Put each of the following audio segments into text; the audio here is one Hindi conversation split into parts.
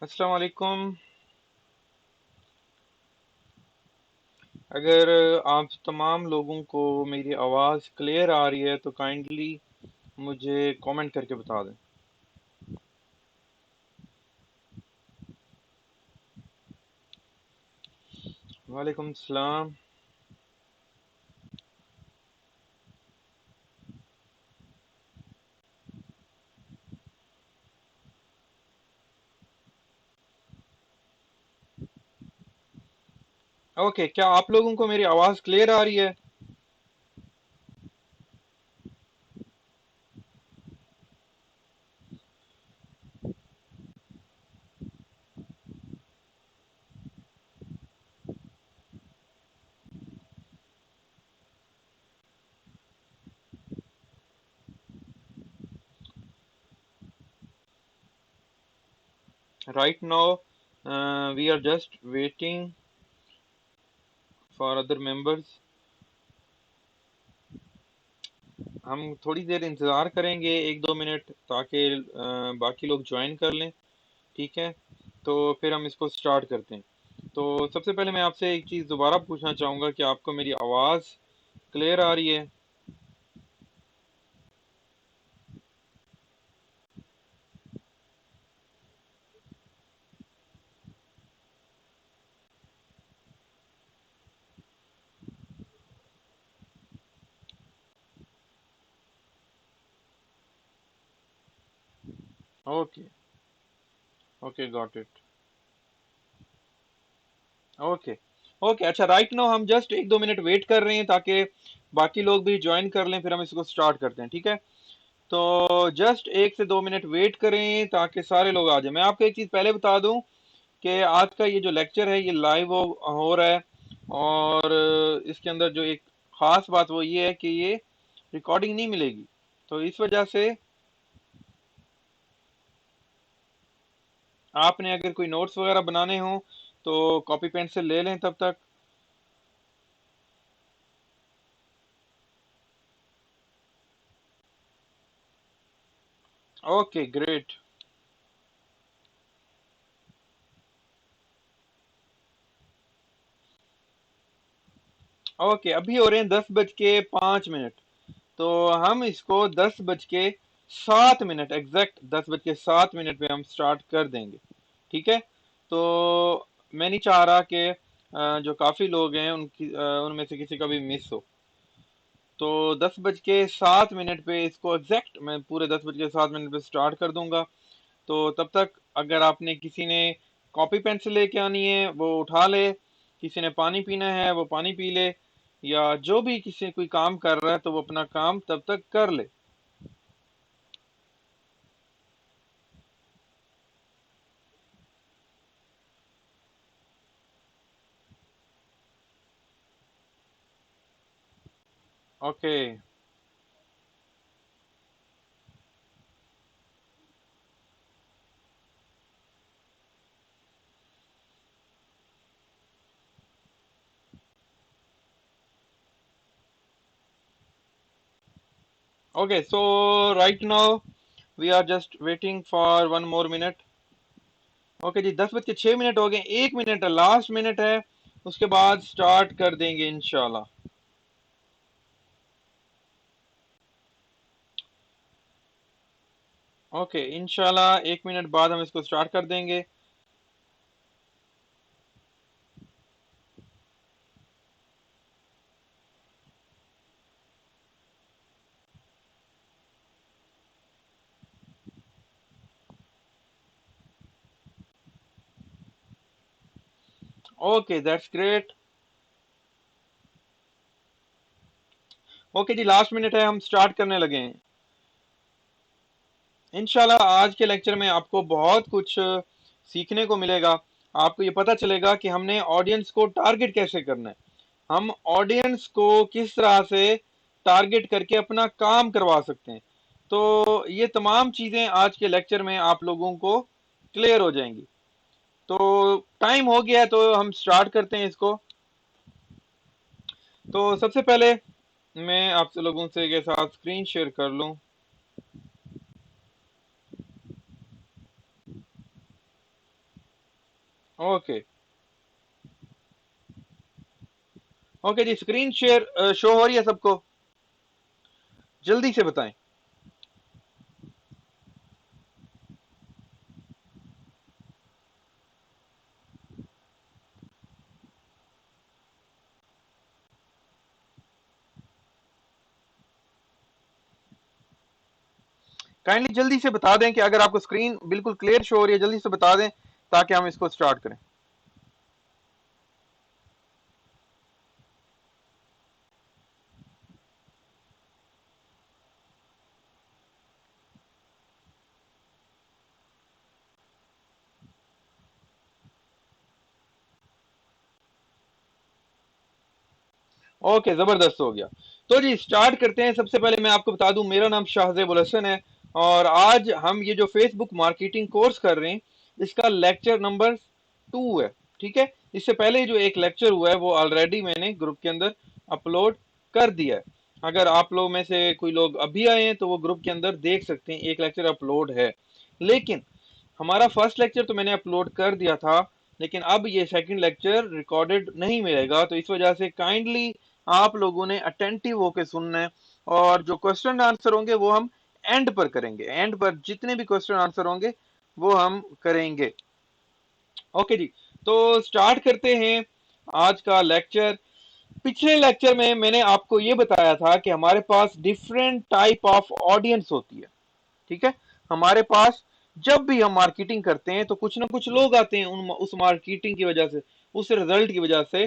अस्सलाम वालेकुम। अगर आप तमाम लोगों को मेरी आवाज़ क्लियर आ रही है तो काइंडली मुझे कमेंट करके बता दें। वालेकुम सलाम। ओके, क्या आप लोगों को मेरी आवाज़ क्लियर आ रही है? Right now we are just waiting for other members. हम थोड़ी देर इंतज़ार करेंगे, 1-2 मिनट, ताकि बाकी लोग ज्वाइन कर लें। ठीक है, तो फिर हम इसको स्टार्ट करते हैं। तो सबसे पहले मैं आपसे एक चीज़ दोबारा पूछना चाहूँगा कि आपको मेरी आवाज़ क्लियर आ रही है? Okay. Okay, got it. Okay. Okay, अच्छा, राइट नाउ हम जस्ट 1-2 मिनट वेट कर रहे हैं ताकि बाकी लोग भी ज्वाइन कर लें, फिर हम इसको स्टार्ट करते हैं। ठीक है, तो जस्ट 1 से 2 मिनट वेट करें ताकि सारे लोग आ जाएं। मैं आपको एक चीज़ पहले बता दूं कि आज का ये जो लेक्चर है ये लाइव हो रहा है, और इसके अंदर जो एक खास बात वो ये है कि ये रिकॉर्डिंग नहीं मिलेगी। तो इस वजह से आपने अगर कोई नोट्स वगैरह बनाने हो तो कॉपी पेंट से ले लें तब तक। Okay, great. ओके, अभी हो रहे हैं 10:05। तो हम इसको 10:07, एग्जैक्ट 10:07 पे हम स्टार्ट कर देंगे। ठीक है, तो मैं नहीं चाह रहा कि जो काफी लोग हैं उनकी उनमें से किसी का भी मिस हो। तो 10:07 पे इसको एग्जैक्ट मैं पूरे 10:07 पे स्टार्ट कर दूंगा। तो तब तक अगर आपने किसी ने कॉपी पेंसिल लेके आनी है वो उठा ले, किसी ने पानी पीना है वो पानी पी ले, या जो भी किसी कोई काम कर रहा है तो वो अपना काम तब तक कर ले। Okay. Okay, so right now we are just waiting for 1 more minute. Okay जी, 10:06 हो गए, 1 मिनट लास्ट मिनट है, उसके बाद स्टार्ट कर देंगे इंशाल्लाह। ओके, इंशाल्लाह 1 मिनट बाद हम इसको स्टार्ट कर देंगे। Okay, that's great. ओके जी, लास्ट मिनट है, हम स्टार्ट करने लगे हैं। इंशाल्लाह आज के लेक्चर में आपको बहुत कुछ सीखने को मिलेगा। आपको ये पता चलेगा कि हमने ऑडियंस को टारगेट कैसे करना है, हम ऑडियंस को किस तरह से टारगेट करके अपना काम करवा सकते हैं। तो ये तमाम चीजें आज के लेक्चर में आप लोगों को क्लियर हो जाएंगी। तो टाइम हो गया है तो हम स्टार्ट करते हैं इसको। तो सबसे पहले मैं आप लोगों से के साथ स्क्रीन शेयर कर लूं। ओके। ओके जी, स्क्रीन शेयर शो हो रही है सबको? जल्दी से बताएं। काइंडली जल्दी से बता दें कि अगर आपको स्क्रीन बिल्कुल क्लियर शो हो रही है, जल्दी से बता दें ताकि हम इसको स्टार्ट करें। ओके, जबरदस्त हो गया। तो जी स्टार्ट करते हैं। सबसे पहले मैं आपको बता दूं, मेरा नाम शाहजेब उल हसन है और आज हम ये जो फेसबुक मार्केटिंग कोर्स कर रहे हैं इसका लेक्चर नंबर 2 है। ठीक है, इससे पहले जो एक लेक्चर हुआ है वो ऑलरेडी मैंने ग्रुप के अंदर अपलोड कर दिया है। अगर आप लोग में से कोई लोग अभी आए हैं तो वो ग्रुप के अंदर देख सकते हैं, एक लेक्चर अपलोड है। लेकिन हमारा फर्स्ट लेक्चर तो मैंने अपलोड कर दिया था, लेकिन अब ये सेकंड लेक्चर रिकॉर्डेड नहीं मिलेगा, तो इस वजह से काइंडली आप लोगों ने अटेंटिव होकर सुनना है। और जो क्वेश्चन आंसर होंगे वो हम एंड पर करेंगे, एंड पर जितने भी क्वेश्चन आंसर होंगे वो हम करेंगे। ओके जी, तो स्टार्ट करते हैं आज का लेक्चर। पिछले लेक्चर में मैंने आपको ये बताया था कि हमारे पास डिफरेंट टाइप ऑफ ऑडियंस होती है। ठीक है, हमारे पास जब भी हम मार्केटिंग करते हैं तो कुछ ना कुछ लोग आते हैं उस मार्केटिंग की वजह से, उस रिजल्ट की वजह से।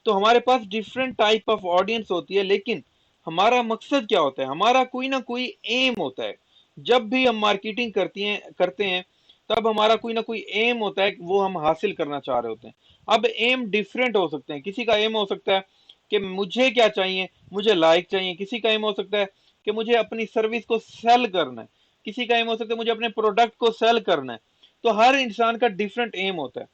तो हमारे पास डिफरेंट टाइप ऑफ ऑडियंस होती है, लेकिन हमारा मकसद क्या होता है, हमारा कोई ना कोई एम होता है। जब भी हम मार्केटिंग करते हैं तब हमारा कोई ना कोई एम होता है, वो हम हासिल करना चाह रहे होते हैं। अब एम डिफरेंट हो सकते हैं, किसी का एम हो सकता है कि मुझे क्या चाहिए, मुझे लाइक चाहिए। किसी का एम हो सकता है कि मुझे अपनी सर्विस को सेल करना है। किसी का एम हो सकता है मुझे अपने प्रोडक्ट को सेल करना है। तो हर इंसान का डिफरेंट एम होता है।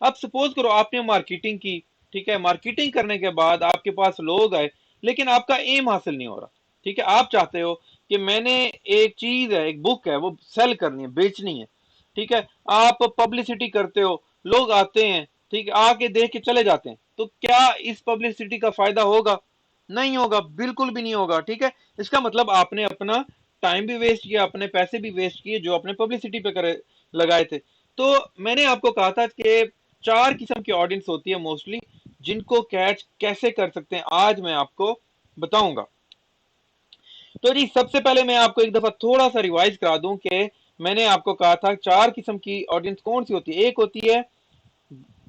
अब सपोज करो आपने मार्केटिंग की, ठीक है, मार्केटिंग करने के बाद आपके पास लोग आए, लेकिन आपका एम हासिल नहीं हो रहा। ठीक है, आप चाहते हो कि मैंने एक चीज है, एक बुक है, वो सेल करनी है, बेचनी है। ठीक है, आप पब्लिसिटी करते हो, लोग आते हैं, ठीक है, आके देख के चले जाते हैं। तो क्या इस पब्लिसिटी का फायदा होगा? नहीं होगा, बिल्कुल भी नहीं होगा। ठीक है, इसका मतलब आपने अपना टाइम भी वेस्ट किया, अपने पैसे भी वेस्ट किए जो अपने पब्लिसिटी पे करे लगाए थे। तो मैंने आपको कहा था कि 4 किस्म की ऑडियंस होती है मोस्टली, जिनको कैच कैसे कर सकते हैं आज मैं आपको बताऊंगा। तो जी सबसे पहले मैं आपको एक दफा थोड़ा सा रिवाइज करा दूं कि मैंने आपको कहा था 4 किस्म की ऑडियंस कौन सी होती है। एक होती है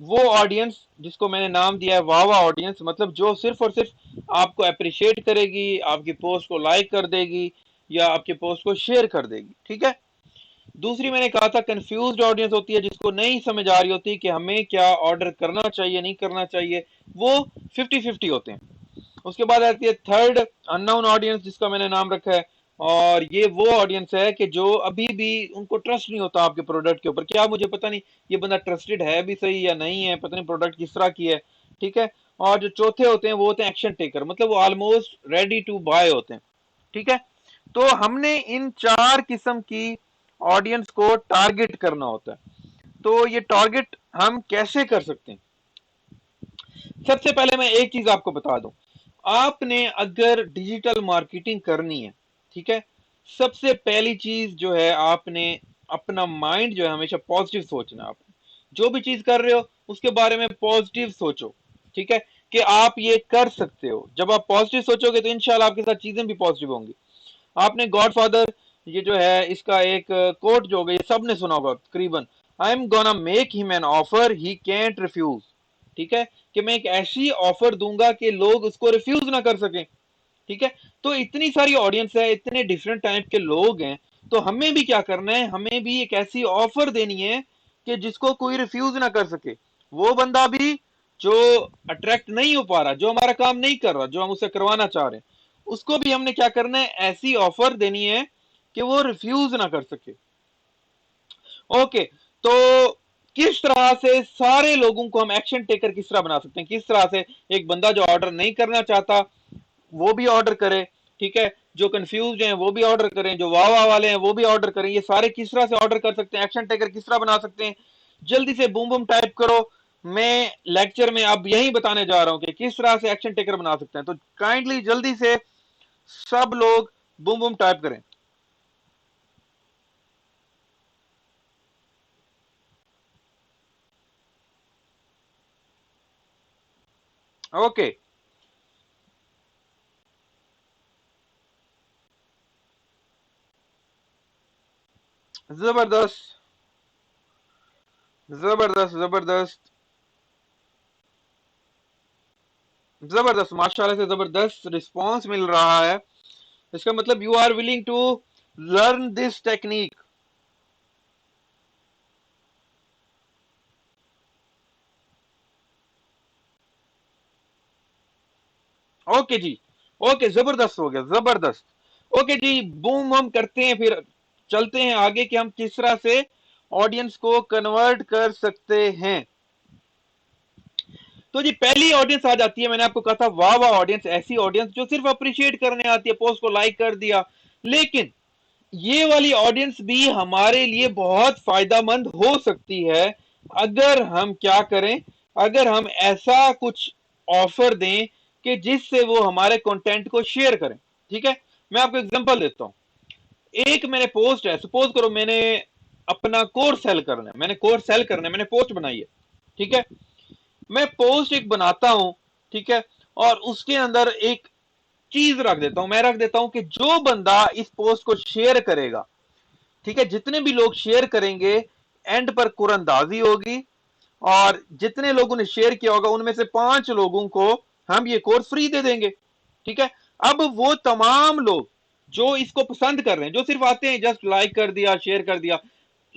वो ऑडियंस जिसको मैंने नाम दिया है वाह वाह ऑडियंस, मतलब जो सिर्फ और सिर्फ आपको अप्रिशिएट करेगी, आपकी पोस्ट को लाइक कर देगी या आपके पोस्ट को शेयर कर देगी। ठीक है, दूसरी मैंने कहा था कंफ्यूज्ड ऑडियंस होती है, जिसको नहीं समझ आ रही होती कि हमें क्या ऑर्डर करना चाहिए नहीं करना चाहिए, वो 50-50 होते हैं। उसके बाद आती है थर्ड अननोन ऑडियंस, जिसका मैंने नाम रखा है। और ये वो ऑडियंस है कि जो अभी भी उनको ट्रस्ट नहीं होता आपके प्रोडक्ट के ऊपर, क्या मुझे पता नहीं ये बंदा ट्रस्टेड है भी सही या नहीं है, पता नहीं प्रोडक्ट किस तरह की है। ठीक है, और जो चौथे होते हैं वो होते हैं एक्शन टेकर, मतलब वो ऑलमोस्ट रेडी टू बाय होते हैं। ठीक है, तो हमने इन 4 किस्म की ऑडियंस को टारगेट करना होता है। तो ये टारगेट हम कैसे कर सकते हैं? सबसे पहले मैं एक चीज आपको बता दूं, आपने अगर डिजिटल मार्केटिंग करनी है, ठीक है, सबसे पहली चीज जो है आपने अपना माइंड जो है हमेशा पॉजिटिव सोचना है। आपने जो भी चीज कर रहे हो उसके बारे में पॉजिटिव सोचो। ठीक है, कि आप ये कर सकते हो। जब आप पॉजिटिव सोचोगे तो इंशाल्लाह आपके साथ चीजें भी पॉजिटिव होंगी। आपने गॉडफादर ये जो है इसका एक कोट जो होगा ये सबने सुना होगा तकरीबन, I am gonna make him an offer he can't refuse. ठीक है, कि मैं एक ऐसी ऑफर दूंगा कि लोग उसको रिफ्यूज ना कर सकें। ठीक है, तो इतनी सारी ऑडियंस है, इतने डिफरेंट टाइप के लोग हैं, तो हमें भी क्या करना है, हमें भी एक ऐसी ऑफर देनी है कि जिसको कोई रिफ्यूज ना कर सके। वो बंदा भी जो अट्रैक्ट नहीं हो पा रहा, जो हमारा काम नहीं कर रहा, जो हम उसे करवाना चाह रहे हैं, उसको भी हमने क्या करना है, ऐसी ऑफर देनी है कि वो रिफ्यूज ना कर सके। ओके, तो किस तरह से सारे लोगों को हम एक्शन टेकर किस तरह बना सकते हैं, किस तरह से एक बंदा जो ऑर्डर नहीं करना चाहता वो भी ऑर्डर करे। ठीक है, जो कंफ्यूज हैं वो भी ऑर्डर करें, जो वाह वाह वाले हैं वो भी ऑर्डर करें। ये सारे किस तरह से ऑर्डर कर सकते हैं, एक्शन टेकर किस तरह बना सकते हैं, जल्दी से बूम बूम टाइप करो। मैं लेक्चर में अब यही बताने जा रहा हूं कि किस तरह से एक्शन टेकर बना सकते हैं। तो काइंडली जल्दी से सब लोग बूम बूम टाइप करें। ओके, जबरदस्त, जबरदस्त, जबरदस्त, जबरदस्त, माशाल्लाह से जबरदस्त रिस्पांस मिल रहा है। इसका मतलब you are willing to learn this technique. Okay जी, ओके, जबरदस्त हो गया, जबरदस्त। ओके जी, बूम हम करते हैं, फिर चलते हैं आगे कि हम किस तरह से ऑडियंस को कन्वर्ट कर सकते हैं। तो जी पहली ऑडियंस आ जाती है, मैंने आपको कहा था वाह वाह ऑडियंस, ऐसी ऑडियंस जो सिर्फ अप्रिशिएट करने आती है, पोस्ट को लाइक कर दिया। लेकिन ये वाली ऑडियंस भी हमारे लिए बहुत फायदेमंद हो सकती है अगर हम क्या करें, अगर हम ऐसा कुछ ऑफर दें कि जिससे वो हमारे कंटेंट को शेयर करें। ठीक है, मैं आपको एग्जांपल देता हूं। एक मैंने पोस्ट है, सपोज करो मैंने अपना कोर्स सेल करना है, मैंने कोर्स सेल करना है, मैंने पोस्ट बनाई है। ठीक है, मैं पोस्ट एक बनाता हूं, ठीक है, और उसके अंदर एक चीज रख देता हूं, मैं रख देता हूं कि जो बंदा इस पोस्ट को शेयर करेगा, ठीक है, जितने भी लोग शेयर करेंगे, एंड पर कुरंदाजी होगी, और जितने लोगों ने शेयर किया होगा उनमें से 5 लोगों को हम ये कोर्स फ्री दे देंगे। ठीक है, अब वो तमाम लोग जो इसको पसंद कर रहे हैं, जो सिर्फ आते हैं जस्ट लाइक कर दिया, शेयर कर दिया,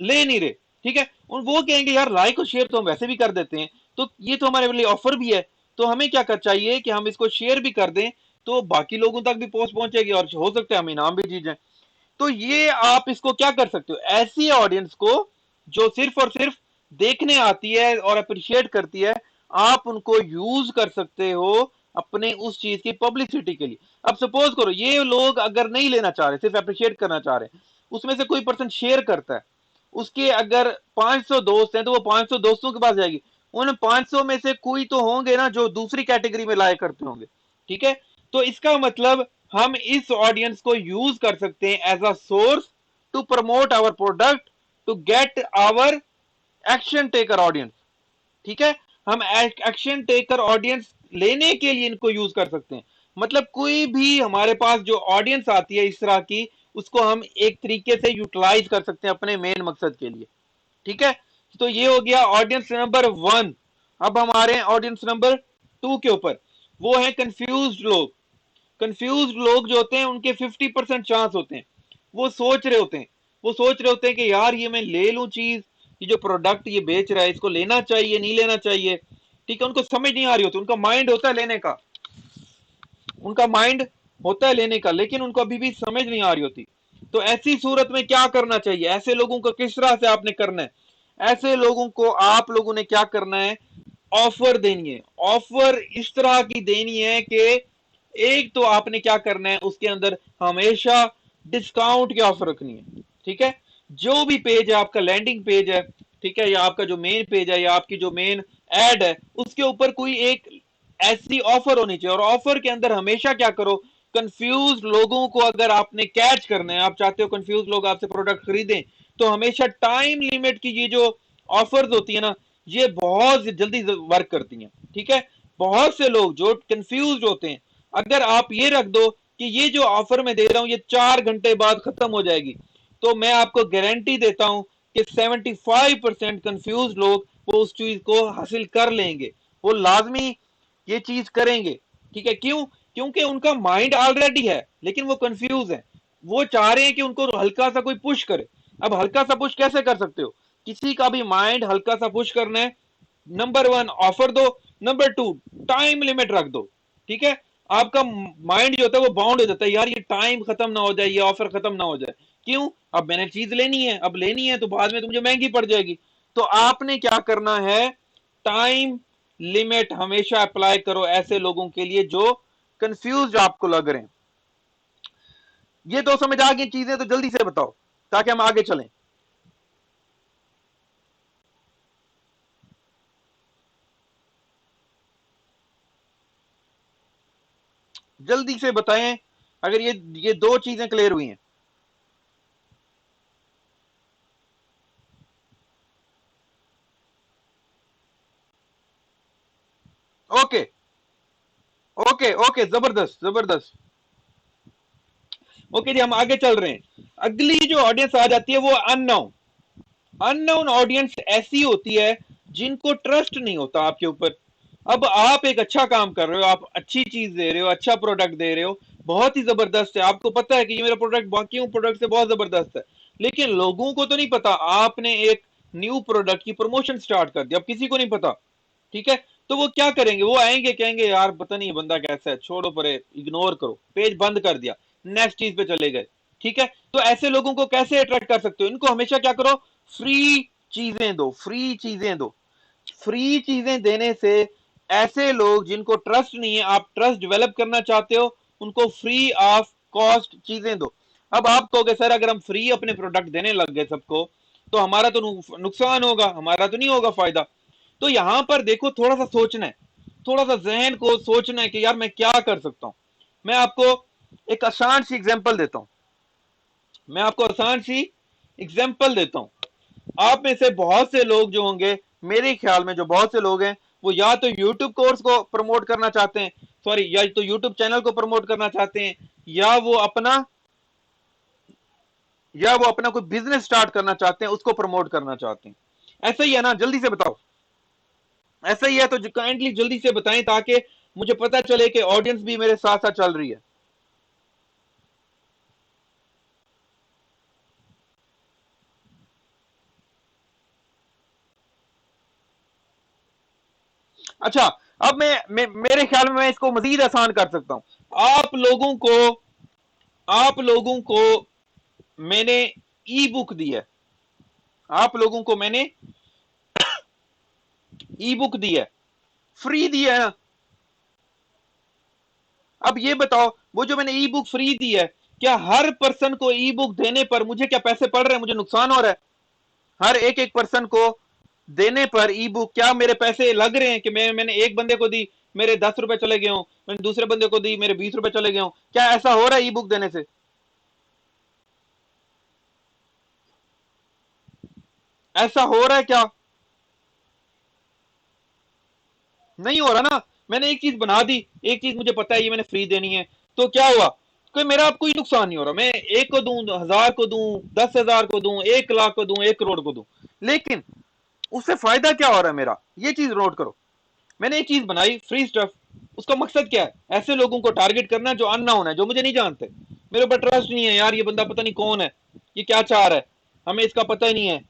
ले नहीं रहे, ठीक है, वो कहेंगे यार लाइक और शेयर तो हम वैसे भी कर देते हैं, तो ये तो हमारे लिए ऑफर भी है, तो हमें क्या कर चाहिए कि हम इसको शेयर भी कर दें, तो बाकी लोगों तक भी पोस्ट पहुंचेगी और हो सकता है हम इनाम भी जीत जाए। तो ये आप इसको क्या कर सकते हो, ऐसी ऑडियंस को जो सिर्फ और सिर्फ देखने आती है और अप्रिशिएट करती है, आप उनको यूज कर सकते हो अपने उस चीज की पब्लिसिटी के लिए। अब सपोज करो ये लोग अगर नहीं लेना चाह रहे, सिर्फ अप्रिशिएट करना चाह रहे हैं, उसमें से कोई पर्सन शेयर करता है, उसके अगर 500 दोस्त हैं तो वो 500 दोस्तों के पास जाएगी, उन 500 में से कोई तो होंगे ना जो दूसरी कैटेगरी में लाया करते होंगे। ठीक है, तो इसका मतलब हम इस ऑडियंस को यूज कर सकते हैं as a source to promote our product, to get our action taker audience. ठीक है, हम एक्शन टेकर ऑडियंस लेने के लिए इनको यूज कर सकते हैं। मतलब कोई भी हमारे पास जो ऑडियंस आती है इस तरह की, उसको हम एक तरीके से यूटिलाइज कर सकते हैं अपने मेन मकसद के लिए। ठीक है, तो ये हो गया ऑडियंस नंबर 1। अब हमारे ऑडियंस नंबर 2 के ऊपर, वो है कंफ्यूज लोग। कंफ्यूज लोग जो होते हैं उनके 50% चांस होते हैं, वो सोच रहे होते हैं, वो सोच रहे होते हैं कि यार ये मैं ले लूं चीज, ये जो प्रोडक्ट ये बेच रहा है इसको लेना चाहिए नहीं लेना चाहिए। ठीक है, उनको समझ नहीं आ रही होती, उनका माइंड होता है लेने का, उनका माइंड होता है लेने का, लेकिन उनको अभी भी समझ नहीं आ रही होती। तो ऐसी सूरत में क्या करना चाहिए, ऐसे लोगों को किस तरह से आपने करना है, ऐसे लोगों को आप लोगों ने क्या करना है, ऑफर देनी है। ऑफर इस तरह की देनी है कि एक तो आपने क्या करना है, उसके अंदर हमेशा डिस्काउंट की ऑफर रखनी है। ठीक है, जो भी पेज है आपका, लैंडिंग पेज है, ठीक है, या आपका जो मेन पेज है, या आपकी जो मेन एड है, उसके ऊपर कोई एक ऐसी ऑफर होनी चाहिए। और ऑफर के अंदर हमेशा क्या करो, कंफ्यूज लोगों को अगर आपने कैच करना है, आप चाहते हो कंफ्यूज लोग आपसे प्रोडक्ट खरीदें, तो हमेशा टाइम लिमिट की ये जो ऑफर्स होती है ना, ये बहुत जल्दी वर्क करती हैं। ठीक है, बहुत से लोग जो कंफ्यूज होते हैं, अगर आप ये रख दो कि ये जो ऑफर मैं दे रहा हूं ये 4 घंटे बाद खत्म हो जाएगी, तो मैं आपको गारंटी देता हूं कि 75% कंफ्यूज लोग वो उस चीज को हासिल कर लेंगे, वो लाजमी ये चीज करेंगे। ठीक है, क्यों, क्योंकि उनका माइंड ऑलरेडी है लेकिन वो कंफ्यूज है, वो चाह रहे हैं कि उनको हल्का सा कोई पुश करे। अब हल्का सा पुश कैसे कर सकते हो, किसी का भी माइंड हल्का सा पुश करना है, नंबर 1 ऑफर दो, नंबर 2 टाइम लिमिट रख दो। ठीक है, आपका माइंड जो होता है वो बाउंड हो जाता है, यार ये टाइम खत्म ना हो जाए, ये ऑफर खत्म ना हो जाए, क्यों, अब मैंने चीज लेनी है, अब लेनी है तो बाद में तो मुझे महंगी पड़ जाएगी। तो आपने क्या करना है, टाइम लिमिट हमेशा अप्लाई करो ऐसे लोगों के लिए जो कंफ्यूज आपको लग रहे हैं। ये तो समझ आ गई चीजें, तो जल्दी से बताओ ताकि हम आगे चलें। जल्दी से बताएं अगर ये दो चीजें क्लियर हुई हैं। ओके ओके ओके, जबरदस्त जबरदस्त। ओके जी, हम आगे चल रहे हैं। अगली जो ऑडियंस आ जाती है वो अननोन। अननोन ऑडियंस ऐसी होती है जिनको ट्रस्ट नहीं होता आपके ऊपर। अब आप एक अच्छा काम कर रहे हो, आप अच्छी चीज दे रहे हो, अच्छा प्रोडक्ट दे रहे हो, बहुत ही जबरदस्त है, आपको पता है कि ये मेरा प्रोडक्ट बाकी प्रोडक्ट से बहुत जबरदस्त है, लेकिन लोगों को तो नहीं पता आपने एक न्यू प्रोडक्ट की प्रमोशन स्टार्ट कर दी, अब किसी को नहीं पता। ठीक है, तो वो क्या करेंगे, वो आएंगे कहेंगे यार पता नहीं बंदा कैसा है, छोड़ो परे, इग्नोर करो, पेज बंद कर दिया, नेक्स्ट चीज पे चले गए। ठीक है, तो ऐसे लोगों को कैसे अट्रैक्ट कर सकते हो, इनको हमेशा क्या करो, फ्री चीजें दो, फ्री चीजें दो। फ्री चीजें देने से ऐसे लोग जिनको ट्रस्ट नहीं है, आप ट्रस्ट डेवलप करना चाहते हो, उनको फ्री ऑफ कॉस्ट चीजें दो। अब आप कहोगे सर अगर हम फ्री अपने प्रोडक्ट देने लग गए सबको तो हमारा तो नुकसान होगा, हमारा तो नहीं होगा फायदा। तो यहां पर देखो, थोड़ा सा सोचना है, थोड़ा सा जहन को सोचना है कि यार मैं क्या कर सकता हूं। मैं आपको एक आसान सी एग्जांपल देता हूं, मैं आपको आसान सी एग्जांपल देता हूं। आप में से बहुत से लोग जो होंगे, मेरे ख्याल में जो बहुत से लोग हैं, वो या तो यूट्यूब कोर्स को प्रमोट करना चाहते हैं, सॉरी, या तो यूट्यूब चैनल को प्रमोट करना चाहते हैं, या वो अपना या वो अपना कोई बिजनेस स्टार्ट करना चाहते हैं, उसको प्रमोट करना चाहते हैं। ऐसा ही है ना, जल्दी से बताओ। ऐसा ही है तो काइंडली जल्दी से बताएं ताकि मुझे पता चले कि ऑडियंस भी मेरे साथ साथ चल रही है। अच्छा, अब मेरे ख्याल में मैं इसको मजीद आसान कर सकता हूं। आप लोगों को मैंने ई बुक दी है, आप लोगों को मैंने ई बुक दी है, फ्री दी है ना। अब ये बताओ, वो जो मैंने ई बुक फ्री दी है, क्या हर पर्सन को ई बुक देने पर मुझे क्या पैसे पड़ रहे हैं, मुझे नुकसान हो रहा है? हर एक एक पर्सन को देने पर ई बुक क्या मेरे पैसे लग रहे हैं कि मैंने एक बंदे को दी, मेरे 10 रुपए चले गए हों, मैंने दूसरे बंदे को दी, मेरे 20 रुपए चले गए हों? क्या ऐसा हो रहा है ई बुक देने से? ऐसा हो रहा है क्या? नहीं हो रहा ना। मैंने एक चीज बना दी, एक चीज मुझे पता है ये मैंने फ्री देनी है, तो क्या हुआ, कोई मेरा कोई नुकसान नहीं हो रहा। मैं एक को दूं, 1000 को दूं, 10,000 को दूं, 1 लाख को दूं, 1 करोड़ को दूं, लेकिन उससे फायदा क्या हो रहा है मेरा, ये चीज नोट करो। मैंने एक चीज बनाई फ्री स्टफ, उसका मकसद क्या है, ऐसे लोगों को टारगेट करना जो अननोन है, जो मुझे नहीं जानते, मेरे ऊपर ट्रस्ट नहीं है, यार ये बंदा पता नहीं कौन है, ये क्या चाह रहा है, हमें इसका पता ही नहीं है,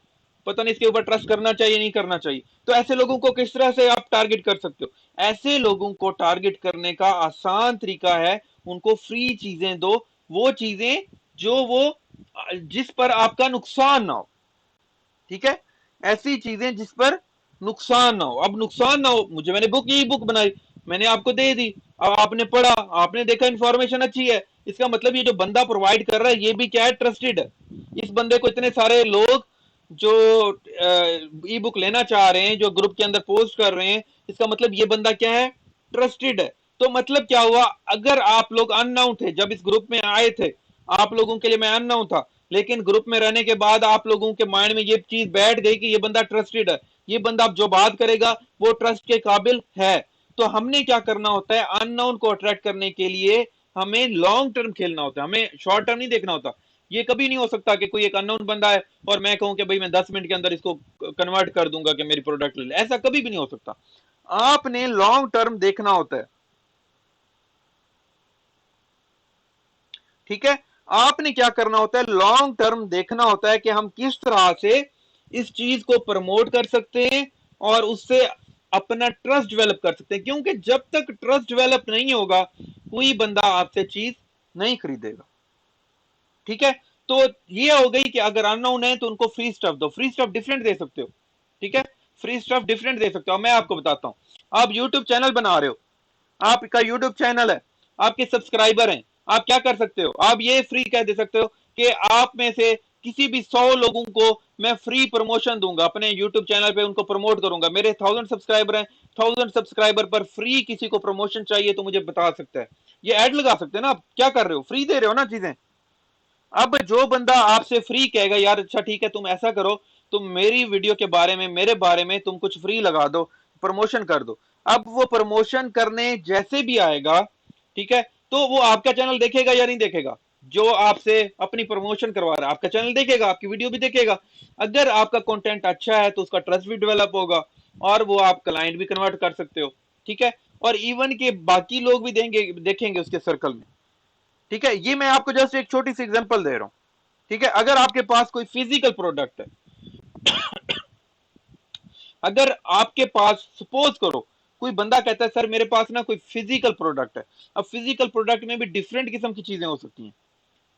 पता नहीं इसके ऊपर ट्रस्ट करना चाहिए नहीं करना चाहिए। तो ऐसे लोगों को किस तरह से आप टारगेट कर सकते हो? ऐसे लोगों को टारगेट करने का आसान तरीका है, उनको फ्री चीजें दो, वो चीजें जो वो जिस पर आपका नुकसान ना हो। ठीक है, ऐसी चीजें जिस पर नुकसान ना हो। अब नुकसान ना हो, मुझे मैंने बुक, ई बुक बनाई, मैंने आपको दे दी, अब आपने पढ़ा, आपने देखा इंफॉर्मेशन अच्छी है, इसका मतलब ये जो बंदा प्रोवाइड कर रहा है ये भी क्या है, ट्रस्टेड है। इस बंदे को इतने सारे लोग जो ई बुक लेना चाह रहे हैं, जो ग्रुप के अंदर पोस्ट कर रहे हैं, इसका मतलब ये बंदा क्या है, ट्रस्टेड है। तो मतलब क्या हुआ, अगर आप लोग अननाउन थे जब इस ग्रुप में आए थे, आप लोगों के लिए मैं अननाउन था, लेकिन ग्रुप में रहने के बाद आप लोगों के माइंड में ये चीज बैठ गई कि ये बंदा ट्रस्टेड है, ये बंदा अब जो बात करेगा वो ट्रस्ट के काबिल है। तो हमने क्या करना होता है, अननोन को अट्रैक्ट करने के लिए हमें लॉन्ग टर्म खेलना होता है, हमें शॉर्ट टर्म नहीं देखना होता। ये कभी नहीं हो सकता कि कोई एक अननोन बंदा है और मैं कहूं कि भाई मैं 10 मिनट के अंदर इसको कन्वर्ट कर दूंगा कि मेरी प्रोडक्ट ले ले, ऐसा कभी भी नहीं हो सकता। आपने लॉन्ग टर्म देखना होता है। ठीक है, आपने क्या करना होता है, लॉन्ग टर्म देखना होता है कि हम किस तरह से इस चीज को प्रमोट कर सकते हैं और उससे अपना ट्रस्ट डेवलप कर सकते हैं, क्योंकि जब तक ट्रस्ट डेवलप नहीं होगा कोई बंदा आपसे चीज नहीं खरीदेगा। ठीक है, तो ये हो गई कि अगर अननोन है तो उनको फ्री स्टफ दो, फ्री स्टफ डिफरेंट दे सकते हो। ठीक है, फ्री स्टफ डिफरेंट दे सकते हो। मैं आपको बताता हूं, आप यूट्यूब चैनल बना रहे हो, आपका यूट्यूब चैनल है, आपके सब्सक्राइबर हैं, आप क्या कर सकते हो, आप ये फ्री कह दे सकते हो कि आप में से किसी भी 100 लोगों को मैं फ्री प्रमोशन दूंगा, अपने यूट्यूब चैनल पे उनको प्रमोट करूंगा। मेरे 1000 सब्सक्राइबर हैं, 1000 सब्सक्राइबर पर फ्री किसी को प्रमोशन चाहिए तो मुझे बता सकता है। ये ऐड लगा सकते हैं ना, आप क्या कर रहे हो, फ्री दे रहे हो ना चीजें। अब जो बंदा आपसे फ्री कहेगा यार अच्छा ठीक है तुम ऐसा करो, तुम मेरी वीडियो के बारे में, मेरे बारे में तुम कुछ फ्री लगा दो, प्रमोशन कर दो। अब वो प्रमोशन करने जैसे भी आएगा, ठीक है, तो वो आपका चैनल देखेगा या नहीं देखेगा? जो आपसे अपनी प्रमोशन करवा रहा है आपका चैनल देखेगा, आपकी वीडियो भी देखेगा। अगर आपका कंटेंट अच्छा है तो उसका ट्रस्ट भी डेवलप होगा और वो आप क्लाइंट भी कन्वर्ट कर सकते हो, ठीक है। और इवन के बाकी लोग भी देंगे, देखेंगे उसके सर्कल में, ठीक है। ये मैं आपको जस्ट एक छोटी सी एग्जांपल दे रहा हूं, ठीक है। अगर आपके पास कोई फिजिकल प्रोडक्ट है, अगर आपके पास सपोज करो कोई बंदा कहता है सर मेरे पास ना कोई फिजिकल प्रोडक्ट है। अब फिजिकल प्रोडक्ट में भी डिफरेंट किस्म की चीजें हो सकती हैं,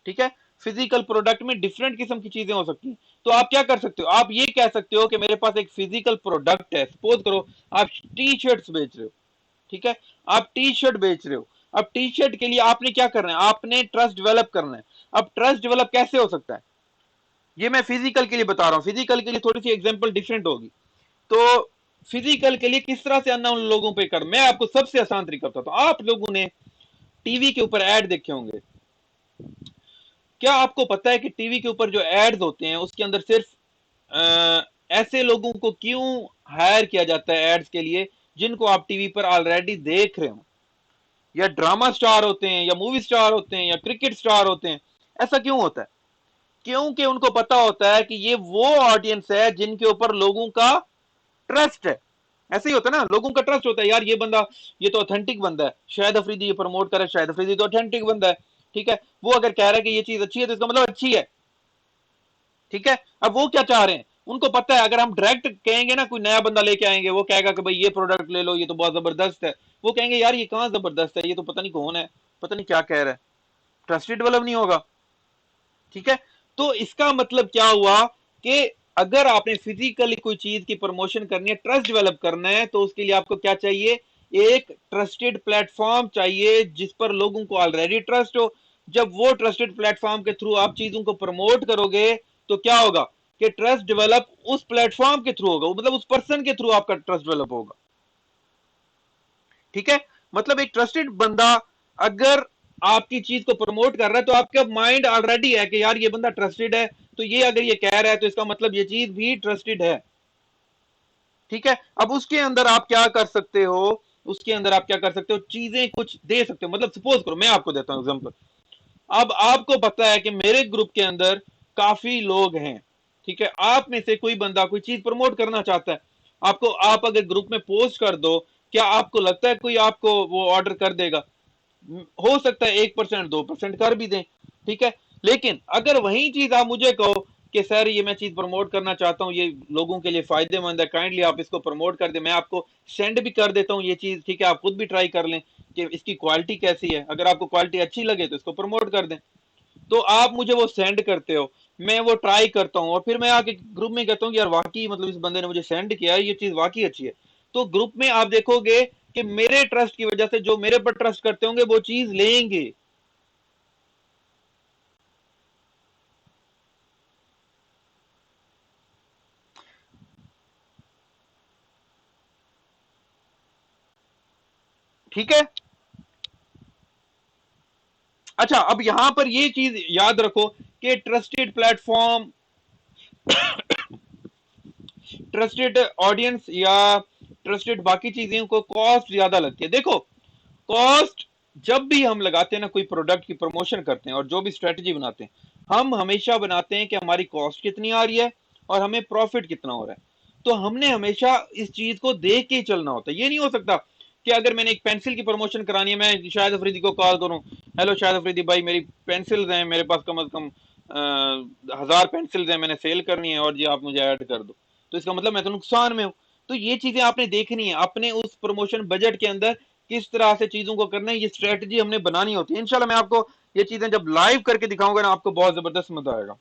ठीक है। फिजिकल प्रोडक्ट में डिफरेंट किस्म की चीजें हो सकती हैं। तो आप क्या कर सकते हो, आप ये कह सकते हो कि मेरे पास एक फिजिकल प्रोडक्ट है। सपोज करो आप टी शर्ट्स बेच रहे हो, ठीक है, आप टी शर्ट बेच रहे हो। अब टी शर्ट के लिए आपने क्या करना है, आपने ट्रस्ट डेवलप करना है। अब ट्रस्ट डेवलप कैसे हो सकता है, ये मैं फिजिकल के लिए बता रहा हूं। फिजिकल के लिए थोड़ी सी एग्जांपल डिफरेंट होगी। तो फिजिकल के लिए किस तरह से अननोन लोगों पे कर, मैं आपको सबसे आसान तरीका बताता हूं। आप लोगों ने टीवी के ऊपर ऐड देखे होंगे। क्या आपको पता है कि टीवी के ऊपर जो एड्स होते हैं उसके अंदर सिर्फ ऐसे लोगों को क्यों हायर किया जाता है एड्स के लिए जिनको आप टीवी पर ऑलरेडी देख रहे हो, या ड्रामा स्टार होते हैं, या मूवी स्टार होते हैं, या क्रिकेट स्टार होते हैं। ऐसा क्यों होता है? क्योंकि उनको पता होता है कि ये वो ऑडियंस है जिनके ऊपर लोगों का ट्रस्ट है। ऐसे ही होता है ना, लोगों का ट्रस्ट होता है यार ये बंदा, ये तो ऑथेंटिक बंदा है, शाहिद अफरीदी ये प्रमोट करे, शाहिद अफरीदी तो ऑथेंटिक बंदा है, ठीक है। वो अगर कह रहा है कि ये चीज अच्छी है तो इसका मतलब अच्छी है, ठीक है। अब वो क्या चाह रहे हैं, उनको पता है अगर हम डायरेक्ट कहेंगे ना, कोई नया बंदा लेके आएंगे, वो कहेगा कि भाई ये प्रोडक्ट ले लो, ये तो बहुत जबरदस्त है, वो कहेंगे यार ये कहां जबरदस्त है, ये तो पता नहीं कौन है, पता नहीं क्या कह रहा है, ट्रस्टेड डेवलप नहीं होगा, ठीक है। तो इसका मतलब क्या हुआ कि अगर आपने फिजिकली कोई चीज की प्रमोशन करनी है, ट्रस्ट डेवलप करना है, तो उसके लिए आपको क्या चाहिए, एक ट्रस्टेड प्लेटफॉर्म चाहिए जिस पर लोगों को ऑलरेडी ट्रस्ट हो। जब वो ट्रस्टेड प्लेटफॉर्म के थ्रू आप चीजों को प्रमोट करोगे तो क्या होगा कि ट्रस्ट डेवलप उस प्लेटफॉर्म के थ्रू होगा, मतलब उस पर्सन के थ्रू आपका ट्रस्ट डेवलप होगा, ठीक है। मतलब एक ट्रस्टेड बंदा अगर आपकी चीज को प्रमोट कर रहा है तो आपका माइंड ऑलरेडी है कि यार ये बंदा ट्रस्टेड है, तो ये अगर ये कह रहा है तो इसका मतलब ये चीज भी ट्रस्टेड है, ठीक है। अब उसके अंदर आप क्या कर सकते हो, उसके अंदर आप क्या कर सकते हो, चीजें कुछ दे सकते हो। मतलब सपोज करो मैं आपको देता हूं एग्जांपल। अब आपको पता है कि मेरे ग्रुप के अंदर काफी लोग हैं, ठीक है। आप में से कोई बंदा कोई चीज प्रमोट करना चाहता है, आपको, आप अगर ग्रुप में पोस्ट कर दो, क्या आपको लगता है कोई आपको वो ऑर्डर कर देगा? हो सकता है 1% 2% कर भी दें, ठीक है। लेकिन अगर वही चीज आप मुझे कहो कि सर ये मैं चीज प्रमोट करना चाहता हूँ, ये लोगों के लिए फायदेमंद है, काइंडली आप इसको प्रमोट कर दें, मैं आपको सेंड भी कर देता हूँ ये चीज, ठीक है, आप खुद भी ट्राई कर लें कि इसकी क्वालिटी कैसी है। अगर आपको क्वालिटी अच्छी लगे तो इसको प्रमोट कर दें। तो आप मुझे वो सेंड करते हो, मैं वो ट्राई करता हूँ और फिर मैं आके ग्रुप में कहता हूँ कि यार वाकई मतलब इस बंदे ने मुझे सेंड किया है, ये चीज वाकई अच्छी है। तो ग्रुप में आप देखोगे कि मेरे ट्रस्ट की वजह से जो मेरे पर ट्रस्ट करते होंगे वो चीज लेंगे। ठीक है। अच्छा, अब यहां पर ये चीज याद रखो कि ट्रस्टेड प्लेटफॉर्म, ट्रस्टेड ऑडियंस या ट्रस्टेड बाकी चीजें को कॉस्ट ज्यादा लगती है। देखो, कॉस्ट जब भी हम लगाते हैं ना, कोई प्रोडक्ट की प्रमोशन करते हैं और जो भी स्ट्रेटजी बनाते हैं, हम हमेशा बनाते हैं कि हमारी कॉस्ट कितनी आ रही है और हमें प्रॉफिट कितना हो रहा है। तो हमने हमेशा इस चीज को देख के ही चलना होता है। ये नहीं हो सकता कि अगर मैंने एक पेंसिल की प्रमोशन करानी है, मैं शाहिद अफरीदी को कॉल करूं, हेलो शाहिद अफरीदी भाई मेरी पेंसिल्स हैं, मेरे पास कम से कम 1000 पेंसिल्स हैं, मैंने सेल करनी है और जी आप मुझे ऐड कर दो, तो इसका मतलब मैं तो नुकसान में हूं। तो ये चीजें आपने देखनी है अपने उस प्रमोशन बजट के अंदर, किस तरह से चीजों को करना है, ये स्ट्रेटजी हमने बनानी होती है। इंशाल्लाह मैं आपको ये चीजें जब लाइव करके दिखाऊंगा ना, आपको बहुत जबरदस्त मजा आएगा।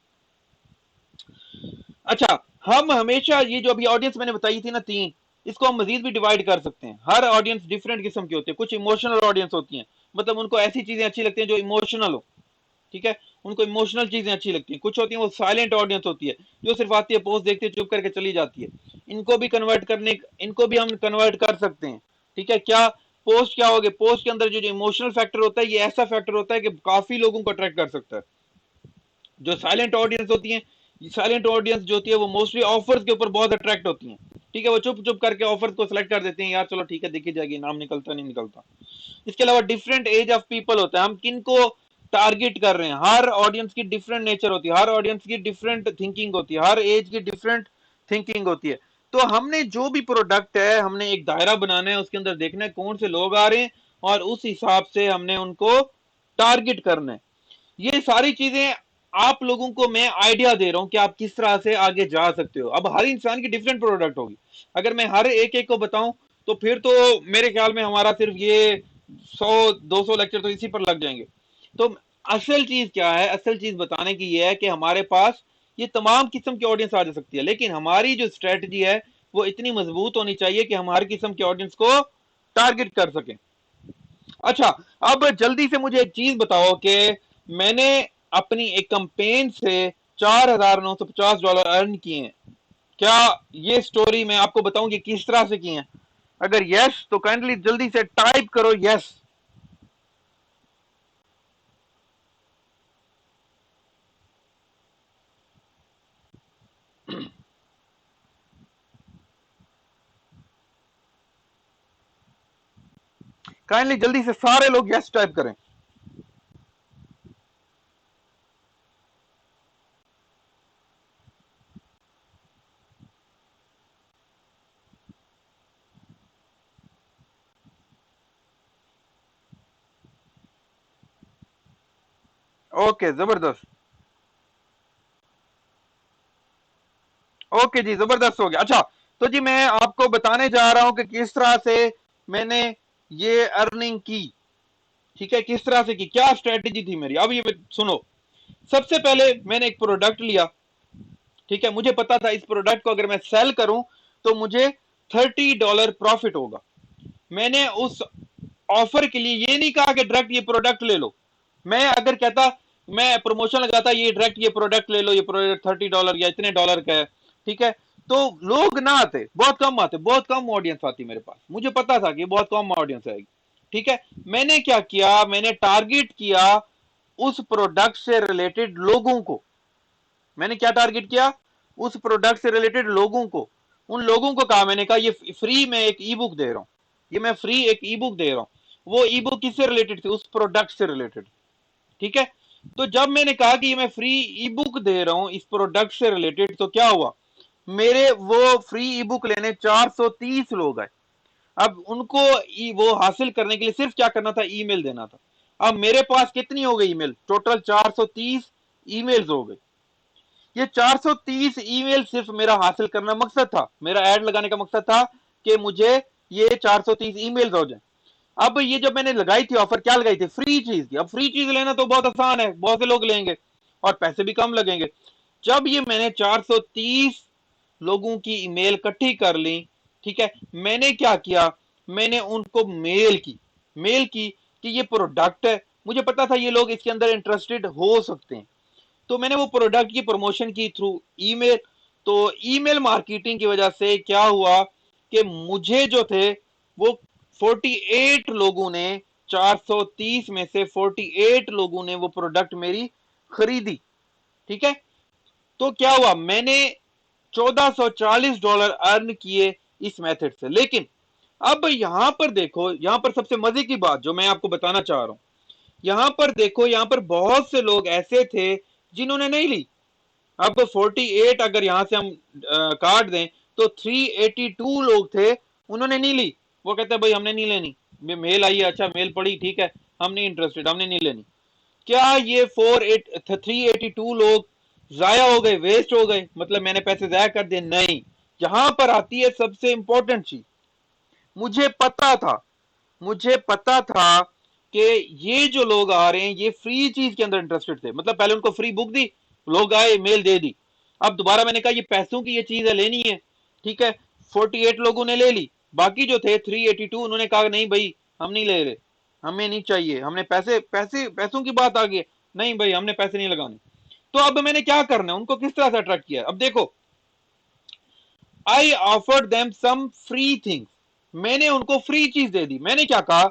अच्छा, हम हमेशा ये जो अभी ऑडियंस मैंने बताई थी ना तीन, इसको हम मजीद भी डिवाइड कर सकते हैं। हर ऑडियंस डिफरेंट किस्म की होती है। कुछ इमोशनल ऑडियंस होती है, मतलब उनको ऐसी चीजें अच्छी लगती हैं जो इमोशनल हो, ठीक है। उनको इमोशनल चीजें अच्छी लगती हैं, कुछ होती हैं वो साइलेंट ऑडियंस होती है जो सिर्फ आती है, पोस्ट देखती है, चुप करके चली जाती है। इनको भी हम कन्वर्ट कर सकते हैं। ठीक है, क्या पोस्ट क्या होगे, पोस्ट के अंदर जो इमोशनल फैक्टर होता है, ये ऐसा फैक्टर होता है कि काफी लोगों को अट्रैक्ट कर सकता है। जो साइलेंट ऑडियंस होती है, साइलेंट ऑडियंस जो होती है वो मोस्टली ऑफर्स के ऊपर बहुत अट्रैक्ट होती है। ठीक है, वो चुप चुप करके ऑफर्स को सिलेक्ट कर देते हैं, यार चलो ठीक है देखी जाएगी, नाम निकलता नहीं निकलता। इसके अलावा डिफरेंट एज ऑफ पीपल होता है, हम किन को टारगेट कर रहे हैं, हर ऑडियंस की डिफरेंट नेचर होती है, हर ऑडियंस की डिफरेंट थिंकिंग होती है, हर एज की डिफरेंट थिंकिंग होती है। तो हमने जो भी प्रोडक्ट है, हमने एक दायरा बनाना है, उसके अंदर देखना है कौन से लोग आ रहे हैं और उस हिसाब से हमने उनको टारगेट करना है। ये सारी चीजें आप लोगों को मैं आइडिया दे रहा हूं कि आप किस तरह से आगे जा सकते हो। अब हर इंसान की डिफरेंट प्रोडक्ट होगी, अगर मैं हर एक एक को बताऊं तो फिर तो मेरे ख्याल में हमारा सिर्फ ये 100-200 लेक्चर तो इसी पर लग जाएंगे। तो असल चीज क्या है, असल चीज बताने की ये है कि हमारे पास ये तमाम किस्म की ऑडियंस आ जा सकती है, लेकिन हमारी जो स्ट्रेटजी है वो इतनी मजबूत होनी चाहिए कि हम हर किस्म की ऑडियंस को टारगेट कर सकें। अच्छा, अब जल्दी से मुझे एक चीज बताओ कि मैंने अपनी एक कंपेन से $4,950 अर्न किए हैं। क्या ये स्टोरी मैं आपको बताऊं कि किस तरह से किए हैं? अगर यस तो काइंडली जल्दी से टाइप करो यस। काइंडली जल्दी से सारे लोग यस टाइप करें। ओके, जबरदस्त। ओके जी, जबरदस्त हो गया। अच्छा, तो जी मैं आपको बताने जा रहा हूं कि किस तरह से मैंने ये अर्निंग की। ठीक है, किस तरह से की, क्या स्ट्रेटेजी थी मेरी, अब ये सुनो। सबसे पहले मैंने एक प्रोडक्ट लिया। ठीक है, मुझे पता था इस प्रोडक्ट को अगर मैं सेल करूं तो मुझे $30 प्रॉफिट होगा। मैंने उस ऑफर के लिए ये नहीं कहा कि डायरेक्ट ये प्रोडक्ट ले लो। मैं अगर कहता, मैं प्रमोशन लगाता ये डायरेक्ट ये प्रोडक्ट ले लो, ये प्रोडक्ट $30 या इतने डॉलर का है, ठीक है, तो लोग ना आते, बहुत कम आते, बहुत कम ऑडियंस आती मेरे पास। मुझे पता था कि बहुत कम ऑडियंस आएगी। ठीक है, मैंने क्या किया, मैंने टारगेट किया उस प्रोडक्ट से रिलेटेड लोगों को। मैंने क्या टारगेट किया, उस प्रोडक्ट से रिलेटेड लोगों को। उन लोगों को कहा, मैंने कहा ये फ्री में एक ई बुक दे रहा हूं, ये मैं फ्री एक ई बुक दे रहा हूं। वो ई बुक किससे रिलेटेड थी, उस प्रोडक्ट से रिलेटेड। ठीक है, तो जब मैंने कहा कि ये मैं फ्री ई बुक दे रहा हूं इस प्रोडक्ट से रिलेटेड, तो क्या हुआ, मेरे वो फ्री ई बुक लेने 430 लोग आए। अब उनको वो हासिल करने के लिए सिर्फ क्या करना था, ईमेल देना था। अब मेरे पास कितनी हो गई ईमेल, टोटल 430 ईमेल्स हो गई। ये 430 ईमेल सिर्फ मेरा हासिल करना मकसद था, मेरा ऐड लगाने का मकसद था कि मुझे ये 430 ईमेल्स हो जाए। अब ये जब मैंने लगाई थी ऑफर, क्या लगाई थी, फ्री चीज की। अब फ्री चीज लेना तो बहुत आसान है, बहुत से लोग लेंगे और पैसे भी कम लगेंगे। जब ये मैंने 430 लोगों की ईमेल इकट्ठी कर ली, ठीक है, मैंने क्या किया, मैंने उनको मेल की कि ये प्रोडक्ट है, मुझे पता था ये लोग इसके अंदर इंटरेस्टेड हो सकते हैं। तो मैंने वो प्रोडक्ट की प्रमोशन की थ्रू ईमेल। तो ईमेल मार्केटिंग की वजह से क्या हुआ कि मुझे जो थे वो 48 लोगों ने, 430 में से 48 लोगों ने वो प्रोडक्ट मेरी खरीदी। ठीक है, तो क्या हुआ, मैंने $1440 अर्न किए इस मेथड से। लेकिन अब यहां पर देखो, यहां पर सबसे मजे की बात जो मैं आपको बताना चाह रहा हूं, यहां पर देखो, यहां पर बहुत से लोग ऐसे थे जिन्होंने नहीं ली। अब 48 अगर यहां से हम काट दें तो 382 लोग थे, उन्होंने नहीं ली। वो कहते हैं भाई हमने नहीं लेनी, मेल आई है, अच्छा मेल पड़ी, ठीक है, हम नहीं इंटरेस्टेड, हमने नहीं लेनी। क्या ये 382 लोग जाया हो गए, वेस्ट हो गए, मतलब मैंने पैसे जाया कर दिए? नहीं। यहां पर आती है सबसे इंपॉर्टेंट चीज। मुझे पता था, मुझे पता था कि ये जो लोग आ रहे हैं ये फ्री चीज के अंदर इंटरेस्टेड थे, मतलब पहले उनको फ्री बुक दी, लोग आए, मेल दे दी। अब दोबारा मैंने कहा ये पैसों की ये चीज है, लेनी है, ठीक है, 48 लोगों ने ले ली। बाकी जो थे 382 उन्होंने कहा नहीं भाई हम नहीं ले रहे, हमें नहीं चाहिए, हमने पैसे पैसे पैसों की बात आ गई, नहीं भाई हमने पैसे नहीं लगाने। तो अब मैंने क्या करना है, उनको किस तरह से अट्रैक्ट किया। अब देखो, I offered them some free things, मैंने उनको फ्री चीज दे दी। मैंने क्या कहा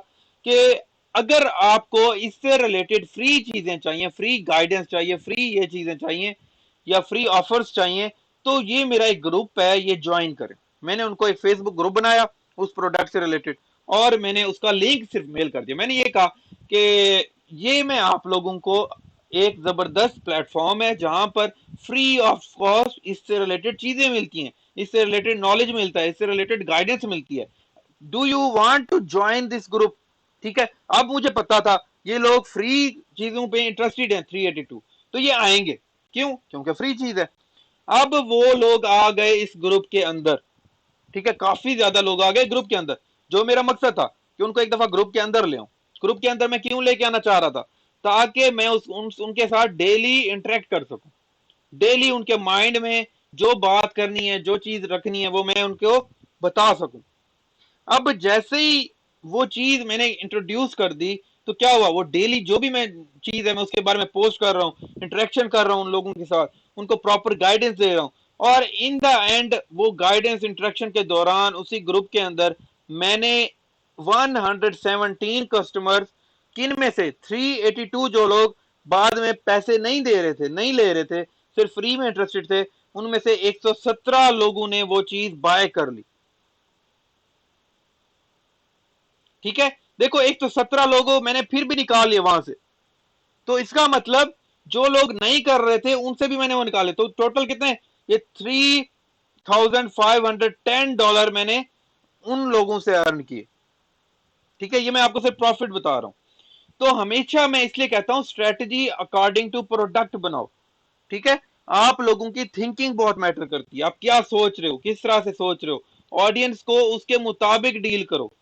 कि अगर आपको इससे रिलेटेड फ्री चीजें चाहिए, फ्री गाइडेंस चाहिए, फ्री ये चीजें चाहिए या फ्री ऑफर्स चाहिए, तो ये मेरा एक ग्रुप है, ये ज्वाइन करें। मैंने उनको एक फेसबुक ग्रुप बनाया उस प्रोडक्ट से रिलेटेड, और मैंने उसका लिंक सिर्फ मेल कर दिया। मैंने ये कहा कि ये मैं आप लोगों को एक जबरदस्त प्लेटफॉर्म है जहां पर फ्री ऑफ कॉस्ट इससे रिलेटेड चीजें मिलती हैं, इससे रिलेटेड नॉलेज मिलता है, इससे रिलेटेड गाइडेंस मिलती है। Do you want to join this group? ठीक है, अब मुझे पता था ये लोग फ्री चीजों पे इंटरेस्टेड हैं 382, तो ये आएंगे। क्यों? क्योंकि फ्री चीज है। अब वो लोग आ गए इस ग्रुप के अंदर, ठीक है, काफी ज्यादा लोग आ गए ग्रुप के अंदर। जो मेरा मकसद था कि उनको एक दफा ग्रुप के अंदर ले आऊं। ग्रुप के अंदर मैं क्यों लेके आना चाह रहा था? ताकि मैं उनके साथ डेली इंटरेक्ट कर सकूं, डेली उनके माइंड में जो बात करनी है, जो चीज रखनी है, वो मैं उनको बता सकूं। अब जैसे ही वो चीज मैंने इंट्रोड्यूस कर दी, तो क्या हुआ, वो डेली जो भी मैं चीज है मैं उसके बारे में पोस्ट कर रहा हूँ, इंटरेक्शन कर रहा हूँ उन लोगों के साथ, उनको प्रॉपर गाइडेंस दे रहा हूँ। और इन द एंड वो गाइडेंस इंटरेक्शन के दौरान उसी ग्रुप के अंदर मैंने 117 कस्टमर्स, किन में से 382 जो लोग बाद में पैसे नहीं दे रहे थे, नहीं ले रहे थे, सिर्फ फ्री में इंटरेस्टेड थे, उनमें से 117 लोगों ने वो चीज बाय कर ली। ठीक है, देखो 117 लोगों मैंने फिर भी निकाल लिए वहां से। तो इसका मतलब जो लोग नहीं कर रहे थे उनसे भी मैंने वो निकाले, तो टोटल कितने, ये $3,510 मैंने उन लोगों से अर्न किए। ठीक है, ये मैं आपको सिर्फ प्रॉफिट बता रहा हूं। तो हमेशा मैं इसलिए कहता हूं स्ट्रेटजी अकॉर्डिंग टू प्रोडक्ट बनाओ। ठीक है, आप लोगों की थिंकिंग बहुत मैटर करती है, आप क्या सोच रहे हो, किस तरह से सोच रहे हो, ऑडियंस को उसके मुताबिक डील करो।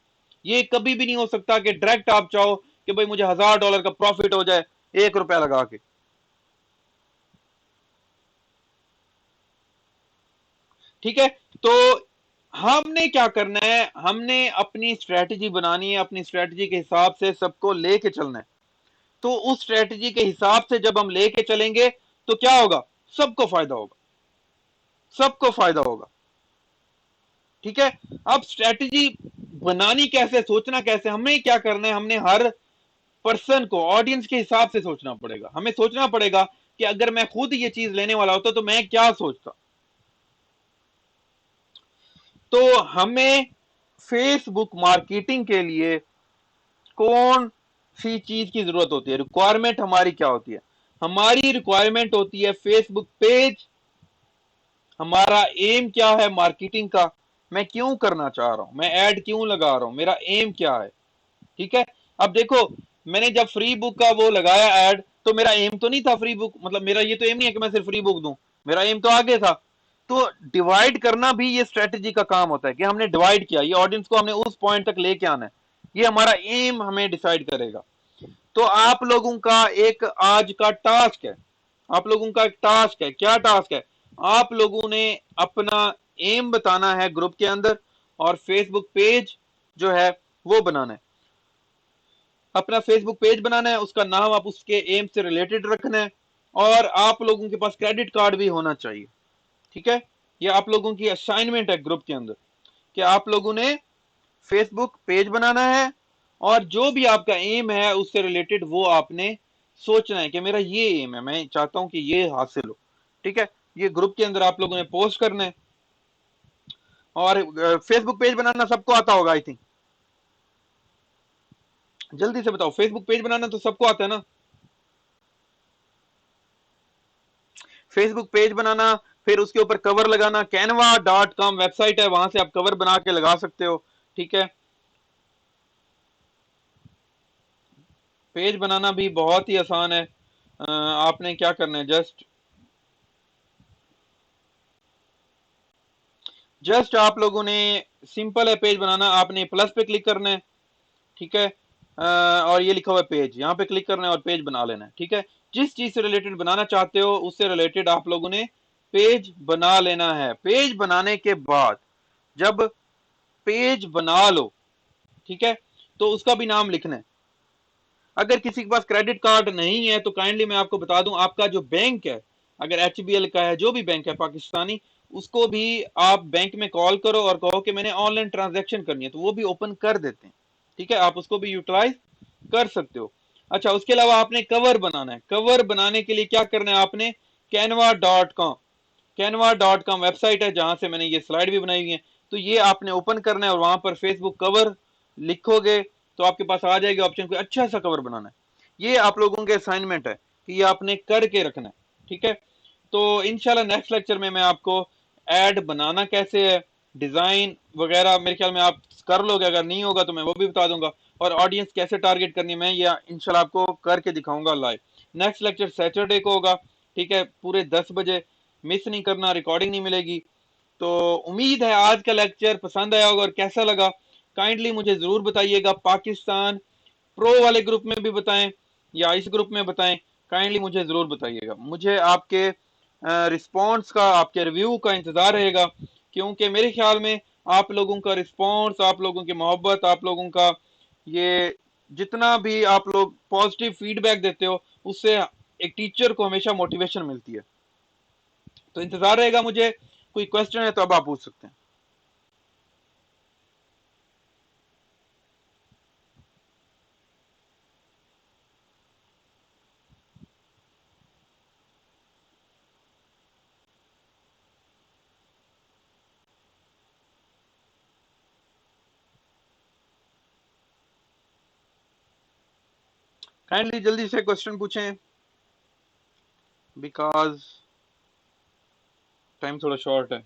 ये कभी भी नहीं हो सकता कि डायरेक्ट आप चाहो कि भाई मुझे $1,000 का प्रॉफिट हो जाए 1 रुपया लगा के। ठीक है, तो हमने क्या करना है, हमने अपनी स्ट्रेटजी बनानी है, अपनी स्ट्रेटजी के हिसाब से सबको लेके चलना है। तो उस स्ट्रेटजी के हिसाब से जब हम लेके चलेंगे तो क्या होगा, सबको फायदा होगा, सबको फायदा होगा। ठीक है, अब स्ट्रेटजी बनानी कैसे, सोचना कैसे, हमें क्या करना है, हमने हर पर्सन को ऑडियंस के हिसाब से सोचना पड़ेगा। हमें सोचना पड़ेगा कि अगर मैं खुद ये चीज लेने वाला होता तो मैं क्या सोचता। तो हमें फेसबुक मार्केटिंग के लिए कौन सी चीज की जरूरत होती है, रिक्वायरमेंट हमारी क्या होती है? हमारी रिक्वायरमेंट होती है फेसबुक पेज। हमारा एम क्या है मार्केटिंग का, मैं क्यों करना चाह रहा हूं, मैं ऐड क्यों लगा रहा हूं, मेरा एम क्या है। ठीक है, अब देखो, मैंने जब फ्री बुक का वो लगाया ऐड, तो मेरा एम तो नहीं था फ्री बुक, मतलब मेरा ये तो एम नहीं है कि मैं सिर्फ फ्री बुक दूं, मेरा एम तो आगे था। तो डिवाइड करना भी ये स्ट्रेटजी का काम होता है कि हमने डिवाइड किया, ये ऑडियंस को हमने उस पॉइंट तक लेके आना है, ये हमारा एम हमें डिसाइड करेगा। तो आप लोगों का एक आज का टास्क है, आप लोगों का एक टास्क है, क्या टास्क है, आप लोगों ने अपना एम बताना है ग्रुप के अंदर, और फेसबुक पेज जो है वो बनाना है। अपना फेसबुक पेज बनाना है, उसका नाम आप उसके एम से रिलेटेड रखना है, और आप लोगों के पास क्रेडिट कार्ड भी होना चाहिए। ठीक है, ये आप लोगों की असाइनमेंट है ग्रुप के अंदर कि आप लोगों ने फेसबुक पेज बनाना है, और जो भी आपका एम है उससे रिलेटेड वो आपने सोचना है कि मेरा ये एम है, मैं चाहता हूं कि ये हासिल हो। ठीक है, ये ग्रुप के अंदर आप लोगों ने पोस्ट करना है। और फेसबुक पेज बनाना सबको आता होगा आई थिंक, जल्दी से बताओ, फेसबुक पेज बनाना तो सबको आता है ना? फेसबुक पेज बनाना, फिर उसके ऊपर कवर लगाना, canva.com वेबसाइट है, वहां से आप कवर बना के लगा सकते हो। ठीक है, पेज बनाना भी बहुत ही आसान है। आपने क्या करना है, जस्ट आप लोगों ने, सिंपल है पेज बनाना, आपने प्लस पे क्लिक करना है। ठीक है, और ये लिखा हुआ है पेज, यहाँ पे क्लिक करना है और पेज बना लेना है। ठीक है, जिस चीज से रिलेटेड बनाना चाहते हो उससे रिलेटेड आप लोगों ने पेज बना लेना है। पेज बनाने के बाद जब पेज बना लो, ठीक है, तो उसका भी नाम लिखना है। अगर किसी के पास क्रेडिट कार्ड नहीं है तो काइंडली मैं आपको बता दूं, आपका जो बैंक है, अगर एचबीएल का है, जो भी बैंक है पाकिस्तानी, उसको भी आप बैंक में कॉल करो और कहो कि मैंने ऑनलाइन ट्रांजैक्शन करनी है, तो वो भी ओपन कर देते हैं। ठीक है, आप उसको भी यूटिलाइज कर सकते हो। अच्छा, उसके अलावा आपने कवर बनाना है। कवर बनाने के लिए क्या करना है आपने, canva.com वेबसाइट है जहां से मैंने ये स्लाइड भी बनाई हुई है। तो ये आपने ओपन करना है और वहां पर फेसबुक कवर लिखोगे तो आपके पास आ जाएगा ऑप्शन, कोई अच्छा सा कवर बनाना है। ये आप लोगों के असाइनमेंट है कि ये आपने करके रखना है। ठीक है, तो इंशाल्लाह नेक्स्ट लेक्चर में मैं आपको ऐड बनाना कैसे है, डिजाइन वगैरह मेरे ख्याल में आप कर लोगे, अगर नहीं होगा तो मैं वो भी बता दूंगा। और ऑडियंस कैसे टारगेट करनी है मैं ये इंशाल्लाह आपको करके दिखाऊंगा लाइव। नेक्स्ट लेक्चर सैटरडे को होगा। ठीक है, पूरे 10 बजे, मिस नहीं करना, रिकॉर्डिंग नहीं मिलेगी। तो उम्मीद है आज का लेक्चर पसंद आया होगा, और कैसा लगा काइंडली मुझे जरूर बताइएगा। पाकिस्तान प्रो वाले ग्रुप में भी बताएं या इस ग्रुप में बताएं, काइंडली मुझे जरूर बताइएगा। मुझे आपके रिस्पॉन्स का, आपके रिव्यू का इंतजार रहेगा, क्योंकि मेरे ख्याल में आप लोगों का रिस्पॉन्स, आप लोगों की मोहब्बत, आप लोगों का ये जितना भी आप लोग पॉजिटिव फीडबैक देते हो, उससे एक टीचर को हमेशा मोटिवेशन मिलती है। तो इंतजार रहेगा मुझे। कोई क्वेश्चन है तो अब आप पूछ सकते हैं। काइंडली जल्दी से क्वेश्चन पूछें, बिकॉज टाइम थोड़ा शॉर्ट है।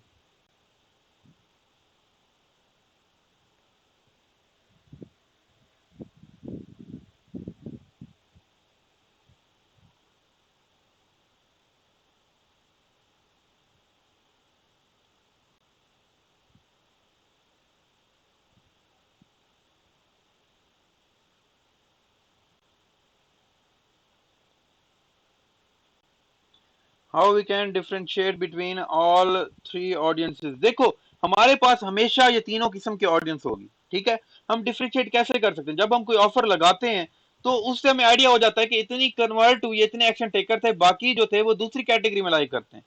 How we can differentiate between all three audiences. देखो, हमारे पास हमेशा ये तीनों किस्म की ऑडियंस होगी। ठीक है, हम डिफरेंशिएट कैसे कर सकते हैं, जब हम कोई ऑफर लगाते हैं तो उससे हमें आइडिया हो जाता है कि इतनी कन्वर्ट हुई, इतने एक्शन टेकर थे, बाकी जो थे वो दूसरी कैटेगरी में लाइक करते हैं।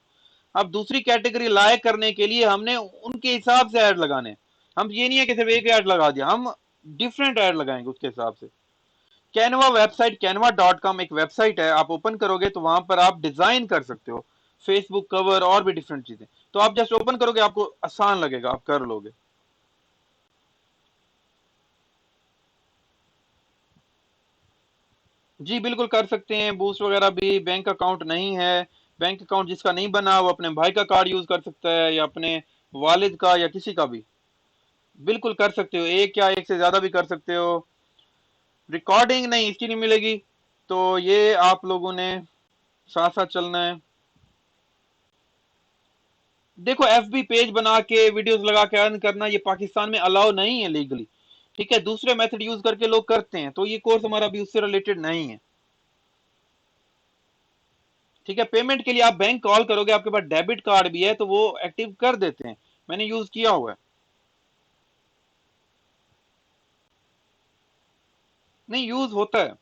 अब दूसरी कैटेगरी लाइक करने के लिए हमने उनके हिसाब से ऐड लगाने। हम ये नहीं है कि सिर्फ एक ऐड लगा दिया, हम डिफरेंट ऐड लगाएंगे उसके हिसाब से। कैनवा वेबसाइट, canva.com एक वेबसाइट है, आप ओपन करोगे तो वहां पर आप डिजाइन कर सकते हो फेसबुक कवर और भी डिफरेंट चीजें। तो आप जस्ट ओपन करोगे, आपको आसान लगेगा, आप कर लोगे। जी बिल्कुल कर सकते हैं, बूस्ट वगैरह भी। बैंक अकाउंट नहीं है, बैंक अकाउंट जिसका नहीं बना वो अपने भाई का कार्ड यूज कर सकता है, या अपने वालिद का, या किसी का भी। बिल्कुल कर सकते हो, एक या एक से ज्यादा भी कर सकते हो। रिकॉर्डिंग नहीं, इसकी नहीं मिलेगी। तो ये आप लोगों ने साथ साथ चलना है। देखो, एफबी पेज बना के वीडियोस लगा के अर्न करना ये पाकिस्तान में अलाउ नहीं है लीगली। ठीक है, दूसरे मेथड यूज करके लोग करते हैं, तो ये कोर्स हमारा भी उससे रिलेटेड नहीं है। ठीक है, पेमेंट के लिए आप बैंक कॉल करोगे, आपके पास डेबिट कार्ड भी है तो वो एक्टिव कर देते हैं, मैंने यूज किया हुआ है। नहीं, यूज होता है।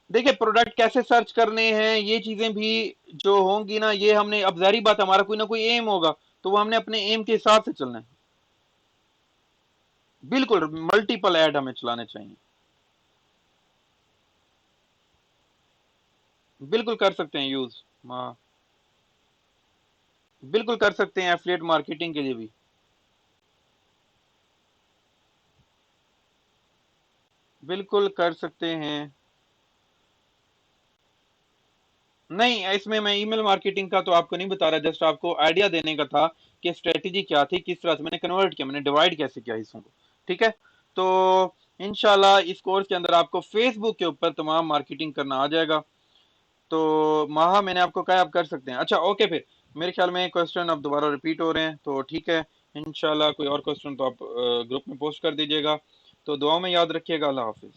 देखिए, प्रोडक्ट कैसे सर्च करने हैं ये चीजें भी जो होंगी ना, ये हमने, अब जारी बात है, हमारा कोई ना कोई एम होगा, तो वो हमने अपने एम के हिसाब से चलना है। बिल्कुल मल्टीपल ऐड हमें चलाने चाहिए। बिल्कुल कर सकते हैं यूज। हाँ, बिल्कुल कर सकते हैं एफिलिएट मार्केटिंग के लिए भी। बिल्कुल कर सकते हैं। नहीं, इसमें मैं ईमेल मार्केटिंग का तो आपको नहीं बता रहा, जस्ट आपको आइडिया देने का था कि स्ट्रेटेजी क्या थी, किस तरह से मैंने कन्वर्ट किया, मैंने डिवाइड कैसे किया हिस्सों को। ठीक है, तो इंशाल्लाह इस कोर्स के अंदर आपको फेसबुक के ऊपर तमाम मार्केटिंग करना आ जाएगा। तो माहा, मैंने आपको कहा आप कर सकते हैं। अच्छा ओके, फिर मेरे ख्याल में क्वेश्चन अब दोबारा रिपीट हो रहे हैं, तो ठीक है। इंशाल्लाह कोई और क्वेश्चन तो आप ग्रुप में पोस्ट कर दीजिएगा। तो दुआ में याद रखिएगा। अल्लाह हाफिज।